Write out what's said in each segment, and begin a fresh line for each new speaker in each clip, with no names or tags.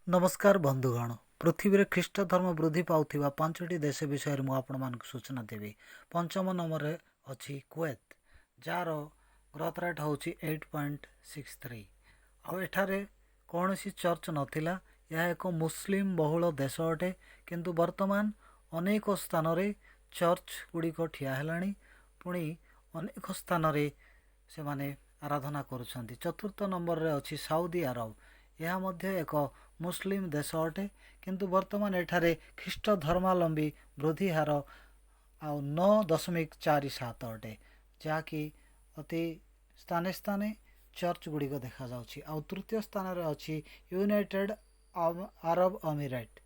नमस्कार बंधुगण। पृथ्वी में ख्रीष्ट धर्म वृद्धि पाउथिबा 5टी देश विषय में आपको सूचना देवी। पंचम नंबर रे अछि कुवैत, जार ग्रोथ रेट हूँ 8.63। आउ एठारे कौन सी चर्च नथिला। यह एक मुस्लिम बहुल देश अटे, किंतु वर्तमान अनेक स्थान रे चर्च गुड़िक ठिया हेलाणी। पुणी अनेक स्थान रे से माने आराधना करुछंती। चतुर्थ नंबर रे अछि साउदी अरब। यह मध्य एक मुस्लिम देश अटे, किंतु वर्तमान एठारे ख्रीष्ट धर्मावलंबी वृद्धि हार 9.47 अटे, जहाँकि अति स्थाने स्थाने चर्च गुड़िक देखा जाउछि। आउ तृतीय स्थान रे अछि यूनाइटेड अरब अमीरेट।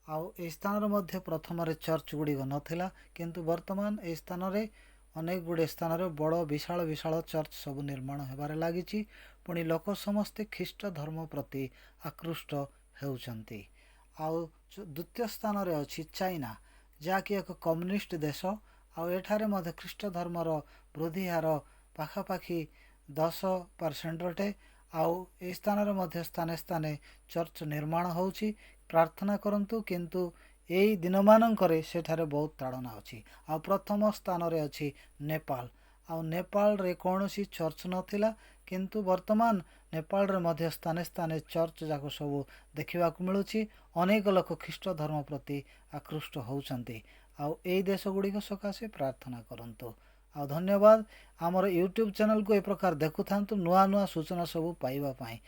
आउ ए स्थान मध्य प्रथम रे चर्च गुड़िक नथिला, किंतु वर्तमान ए स्थान रे अनेक गुड़े स्थान रे बड़ विशाल विशाल चर्च सब निर्माण हेबारे लागिछि। पुणी लोक समस्ते ख्रीष्ट धर्म प्रति आकृष्ट हेउछंती। आउ द्वितीय स्थान रे अछि चाइना, जहाँकि एक कम्युनिस्ट देश। आउ एठारे मध्य ख्रीष्ट धर्मर वृद्धि हार पाखापाखि 10% अटे। आउ ए स्थान रे मध्य स्थाने स्थाने चर्च निर्माण होउछि। प्रार्थना करंतु, किंतु एई दिन मानंकरे सेठारे बहुत ताड़ना अछि। आउ प्रथम स्थान रे अछि नेपाल। आउ नेपाल रे कौनसी चर्च नथिला, किंतु वर्तमान नेपाल रे मध्य स्थाने स्थाने चर्च जाक सब देखा मिलुछि। अनेक लोक ख्रीष्ट धर्म प्रति आकृष्ट होउछंती। आउ एई देश गुड़िक सकाशे प्रार्थना करंतु। आउ धन्यवाद। आमर यूट्यूब चैनल को ए प्रकार देखु थांतु, नुआ नुआ सूचना सब पाइबा पाई।